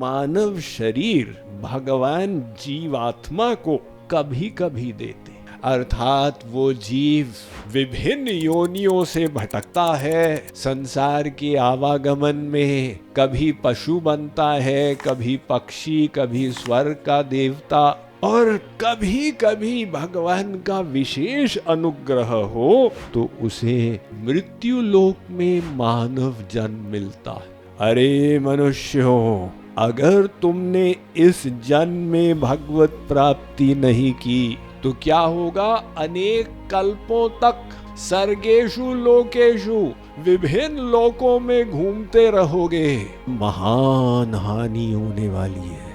मानव शरीर भगवान जीवात्मा को कभी कभी देते, अर्थात वो जीव विभिन्न योनियों से भटकता है संसार के आवागमन में, कभी पशु बनता है, कभी पक्षी, कभी स्वर्ग का देवता, और कभी कभी भगवान का विशेष अनुग्रह हो तो उसे मृत्यु लोक में मानव जन्म मिलता है। अरे मनुष्यों, अगर तुमने इस जन्म में भगवत प्राप्ति नहीं की तो क्या होगा? अनेक कल्पों तक सर्गेषु लोकेषु विभिन्न लोकों में घूमते रहोगे, महान हानि होने वाली है।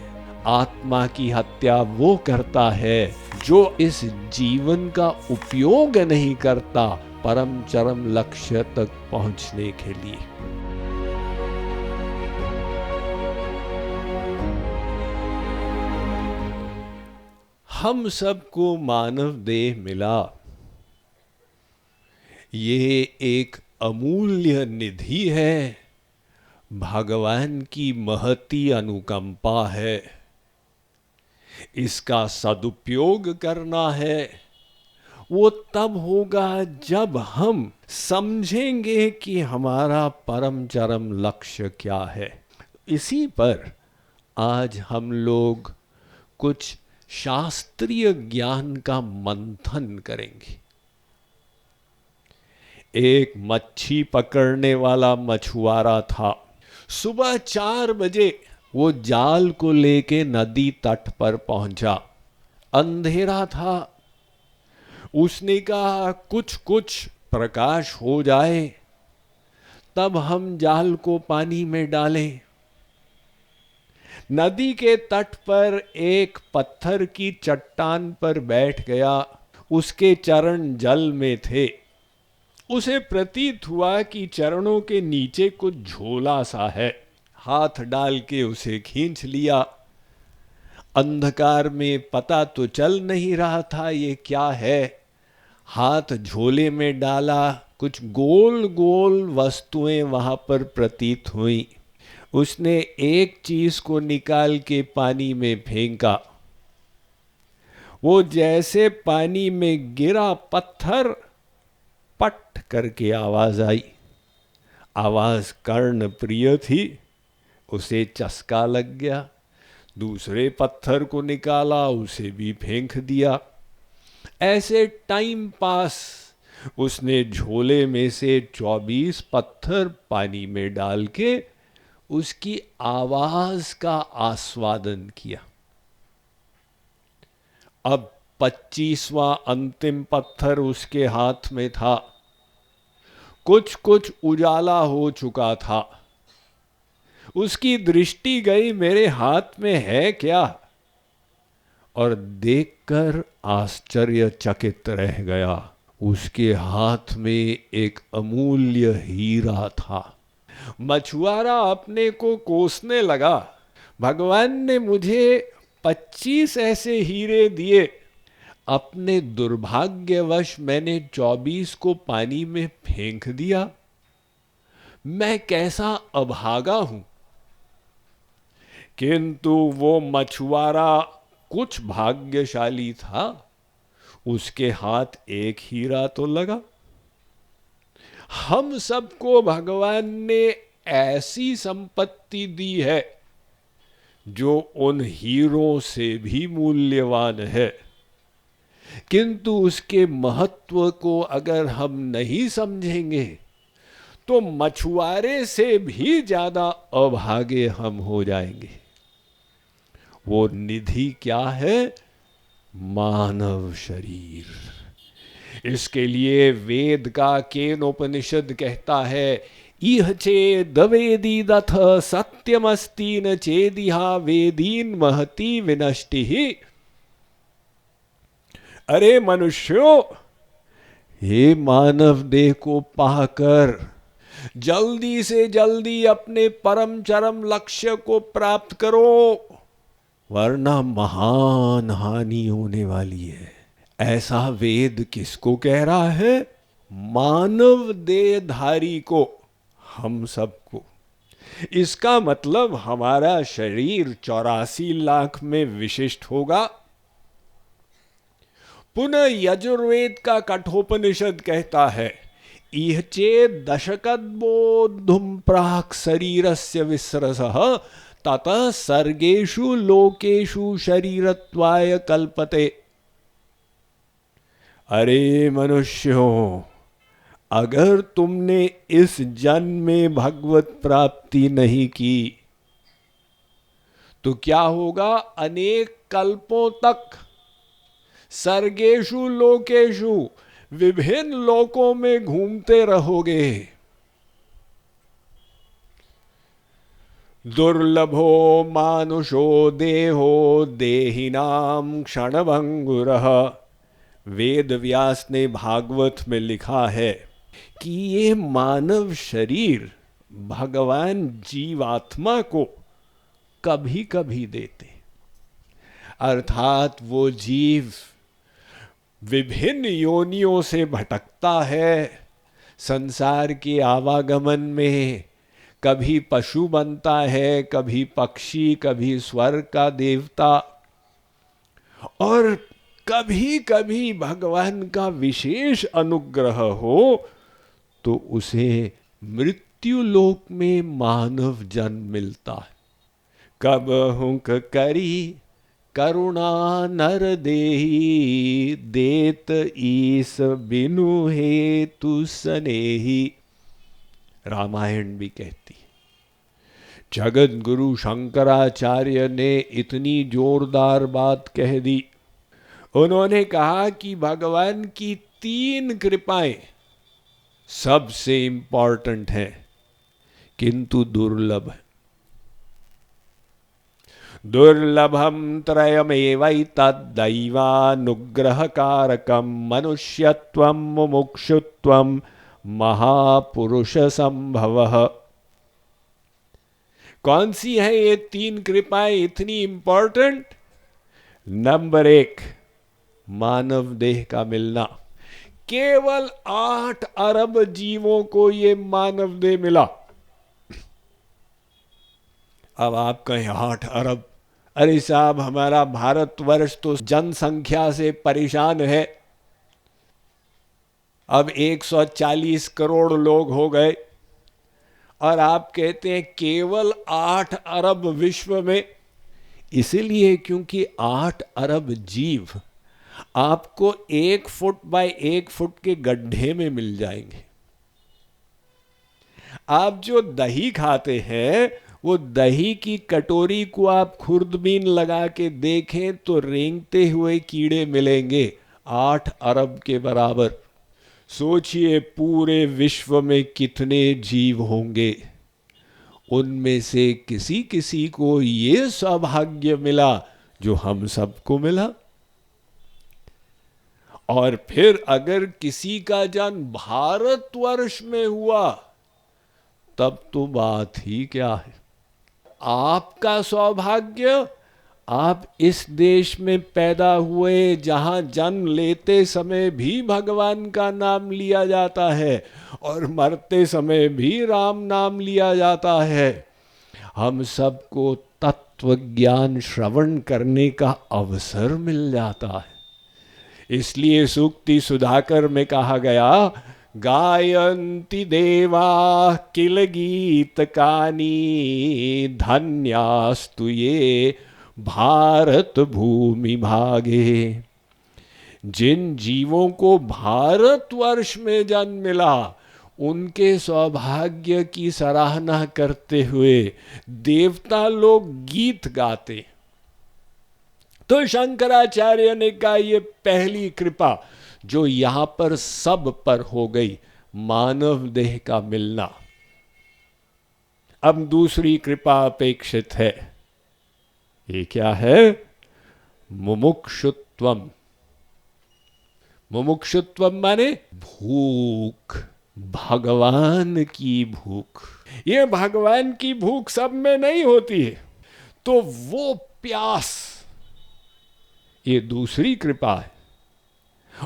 आत्मा की हत्या वो करता है जो इस जीवन का उपयोग नहीं करता परम चरम लक्ष्य तक पहुंचने के लिए। हम सबको मानव देह मिला, ये एक अमूल्य निधि है, भगवान की महती अनुकंपा है। इसका सदुपयोग करना है, वो तब होगा जब हम समझेंगे कि हमारा परम चरम लक्ष्य क्या है। इसी पर आज हम लोग कुछ शास्त्रीय ज्ञान का मंथन करेंगे। एक मच्छी पकड़ने वाला मछुआरा था। सुबह 4 बजे वो जाल को लेके नदी तट पर पहुंचा। अंधेरा था। उसने कहा कुछ कुछ प्रकाश हो जाए तब हम जाल को पानी में डालें। नदी के तट पर एक पत्थर की चट्टान पर बैठ गया। उसके चरण जल में थे। उसे प्रतीत हुआ कि चरणों के नीचे कुछ झोला सा है। हाथ डाल के उसे खींच लिया। अंधकार में पता तो चल नहीं रहा था ये क्या है। हाथ झोले में डाला, कुछ गोल गोल वस्तुएं वहां पर प्रतीत हुई। उसने एक चीज को निकाल के पानी में फेंका। वो जैसे पानी में गिरा, पत्थर पट करके आवाज आई। आवाज कर्ण प्रिय थी, उसे चस्का लग गया। दूसरे पत्थर को निकाला, उसे भी फेंक दिया। ऐसे टाइम पास उसने झोले में से 24 पत्थर पानी में डाल के उसकी आवाज का आस्वादन किया। अब 25वां अंतिम पत्थर उसके हाथ में था। कुछ कुछ उजाला हो चुका था। उसकी दृष्टि गई, मेरे हाथ में है क्या? और देखकर आश्चर्यचकित रह गया। उसके हाथ में एक अमूल्य हीरा था। मछुआरा अपने को कोसने लगा, भगवान ने मुझे 25 ऐसे हीरे दिए, अपने दुर्भाग्यवश मैंने 24 को पानी में फेंक दिया। मैं कैसा अभागा हूं। किंतु वो मछुआरा कुछ भाग्यशाली था, उसके हाथ एक हीरा तो लगा। हम सबको भगवान ने ऐसी संपत्ति दी है जो उन हीरों से भी मूल्यवान है, किंतु उसके महत्व को अगर हम नहीं समझेंगे तो मछुआरे से भी ज्यादा अभागे हम हो जाएंगे। वो निधि क्या है? मानव शरीर। इसके लिए वेद का केनोपनिषद कहता है, इह चेदवेदीदथ सत्यमस्ति न चेदिहा वेदीन महती विनष्टि। अरे मनुष्यों, हे मानव देह को पाकर जल्दी से जल्दी अपने परम चरम लक्ष्य को प्राप्त करो, वरना महान हानि होने वाली है। ऐसा वेद किसको कह रहा है? मानव देहधारी को, हम सबको। इसका मतलब हमारा शरीर 84 लाख में विशिष्ट होगा। पुनः यजुर्वेद का कठोपनिषद कहता है, इह चेत् दशकद्बोद्धुम प्राक् शरीरस्य विस्रसः ततः सर्गेषु लोकेषु शरीरत्वाय कल्पते। अरे मनुष्यों, अगर तुमने इस जन्म में भगवत प्राप्ति नहीं की तो क्या होगा? अनेक कल्पों तक सर्गेषु लोकेषु विभिन्न लोकों में घूमते रहोगे। दुर्लभो मानुषो देहो देहिनाम क्षणभंगुरः। वेद व्यास ने भागवत में लिखा है कि ये मानव शरीर भगवान जीवात्मा को कभी कभी देते, अर्थात वो जीव विभिन्न योनियों से भटकता है संसार के आवागमन में। कभी पशु बनता है, कभी पक्षी, कभी स्वर्ग का देवता, और कभी कभी भगवान का विशेष अनुग्रह हो तो उसे मृत्यु लोक में मानव जन्म मिलता है। कब हुंक करी करुणा नर देही देत ईस बिनु हेतु सनेही, रामायण भी कहती है। जगत गुरु शंकराचार्य ने इतनी जोरदार बात कह दी। उन्होंने कहा कि भगवान की 3 कृपाएं सबसे इंपॉर्टेंट है किंतु दुर्लभ है। दुर्लभम त्रयमेवैतद्दैवानुग्रह कारकम मनुष्यत्वम मुमुक्षुत्वम महापुरुष संभवः। कौन सी है ये 3 कृपाएं इतनी इंपॉर्टेंट? नंबर 1, मानव देह का मिलना। केवल 8 अरब जीवों को ये मानव देह मिला। अब आप कहें 8 अरब, अरे साहब हमारा भारतवर्ष तो जनसंख्या से परेशान है। अब 140 करोड़ लोग हो गए और आप कहते हैं केवल 8 अरब विश्व में। इसीलिए क्योंकि 8 अरब जीव आपको 1 फुट बाय 1 फुट के गड्ढे में मिल जाएंगे। आप जो दही खाते हैं वो दही की कटोरी को आप खुर्दबीन लगा के देखें तो रेंगते हुए कीड़े मिलेंगे 8 अरब के बराबर। सोचिए पूरे विश्व में कितने जीव होंगे, उनमें से किसी किसी को ये सौभाग्य मिला जो हम सबको मिला। और फिर अगर किसी का जन्म भारतवर्ष में हुआ तब तो बात ही क्या है। आपका सौभाग्य, आप इस देश में पैदा हुए जहां जन्म लेते समय भी भगवान का नाम लिया जाता है और मरते समय भी राम नाम लिया जाता है। हम सबको तत्व ज्ञान श्रवण करने का अवसर मिल जाता है। इसलिए सूक्ति सुधाकर में कहा गया, गायन्ति देवा किल गीतकानि धन्यास्तु ये भारत भूमि भागे। जिन जीवों को भारतवर्ष में जन्म मिला उनके सौभाग्य की सराहना करते हुए देवता लोग गीत गाते। तो शंकराचार्य ने कहा ये पहली कृपा जो यहां पर सब पर हो गई, मानव देह का मिलना। अब दूसरी कृपा अपेक्षित है। ये क्या है? मुमुक्षुत्वम। मुमुक्षुत्वम माने भूख, भगवान की भूख। ये भगवान की भूख सब में नहीं होती है, तो वो प्यास, ये दूसरी कृपा है।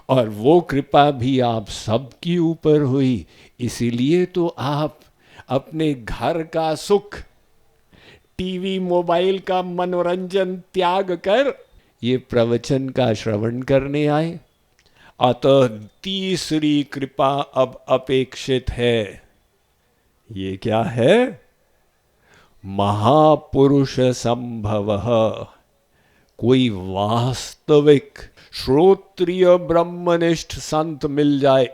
और वो कृपा भी आप सबके ऊपर हुई। इसीलिए तो आप अपने घर का सुख, टीवी मोबाइल का मनोरंजन त्याग कर ये प्रवचन का श्रवण करने आए। अतः तीसरी कृपा अब अपेक्षित है। ये क्या है? महापुरुष संभवः, कोई वास्तविक श्रोत्रिय ब्रह्मनिष्ठ संत मिल जाए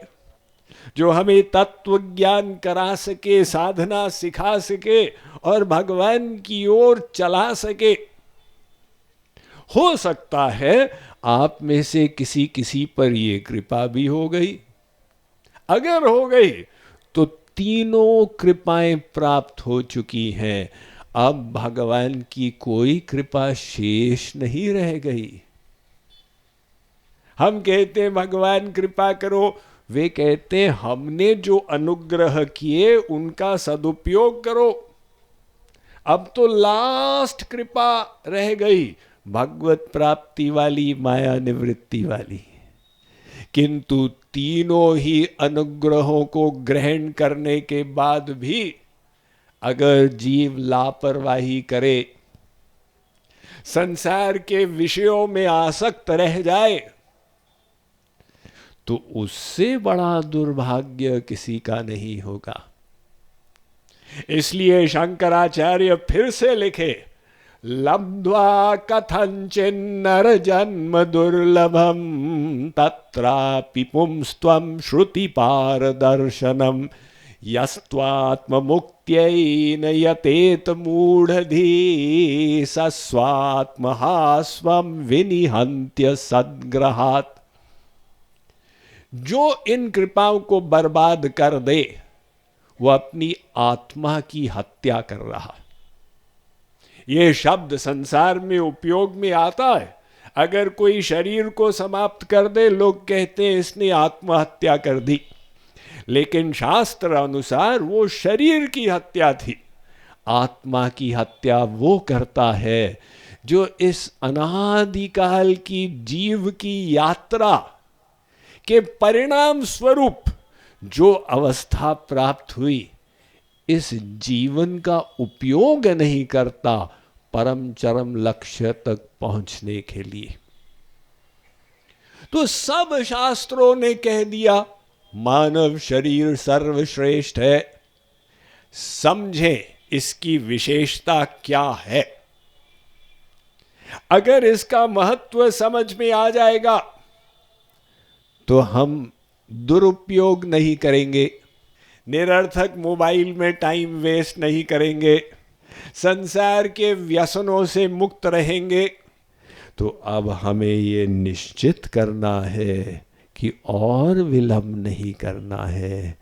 जो हमें तत्व ज्ञान करा सके, साधना सिखा सके और भगवान की ओर चला सके। हो सकता है आप में से किसी किसी पर ये कृपा भी हो गई। अगर हो गई तो तीनों कृपाएं प्राप्त हो चुकी हैं। अब भगवान की कोई कृपा शेष नहीं रह गई। हम कहते हैं भगवान कृपा करो, वे कहते हैं हमने जो अनुग्रह किए उनका सदुपयोग करो। अब तो लास्ट कृपा रह गई, भगवत प्राप्ति वाली, माया निवृत्ति वाली। किंतु तीनों ही अनुग्रहों को ग्रहण करने के बाद भी अगर जीव लापरवाही करे, संसार के विषयों में आसक्त रह जाए, तो उससे बड़ा दुर्भाग्य किसी का नहीं होगा। इसलिए शंकराचार्य फिर से लिखे, लब्ध्वा कथंचिन्नर जन्म दुर्लभम तत्रापि पुंस्त्वं श्रुति पारदर्शनम यस्त्वात्ममुक्त्यै नयतेत मूढ़धी सस्वात्महास्वं विनिहन्त्य सद्ग्रहात्। जो इन कृपाओं को बर्बाद कर दे वो अपनी आत्मा की हत्या कर रहा। ये शब्द संसार में उपयोग में आता है। अगर कोई शरीर को समाप्त कर दे, लोग कहते हैं इसने आत्महत्या कर दी, लेकिन शास्त्र अनुसार वो शरीर की हत्या थी। आत्मा की हत्या वो करता है जो इस अनादिकाल की जीव की यात्रा के परिणाम स्वरूप जो अवस्था प्राप्त हुई, इस जीवन का उपयोग नहीं करता परम चरम लक्ष्य तक पहुंचने के लिए। तो सब शास्त्रों ने कह दिया मानव शरीर सर्वश्रेष्ठ है। समझे इसकी विशेषता क्या है। अगर इसका महत्व समझ में आ जाएगा तो हम दुरुपयोग नहीं करेंगे, निरर्थक मोबाइल में टाइम वेस्ट नहीं करेंगे, संसार के व्यसनों से मुक्त रहेंगे। तो अब हमें ये निश्चित करना है कि और विलंब नहीं करना है।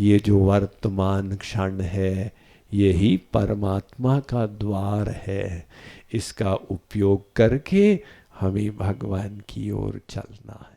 ये जो वर्तमान क्षण है यही परमात्मा का द्वार है। इसका उपयोग करके हमें भगवान की ओर चलना है।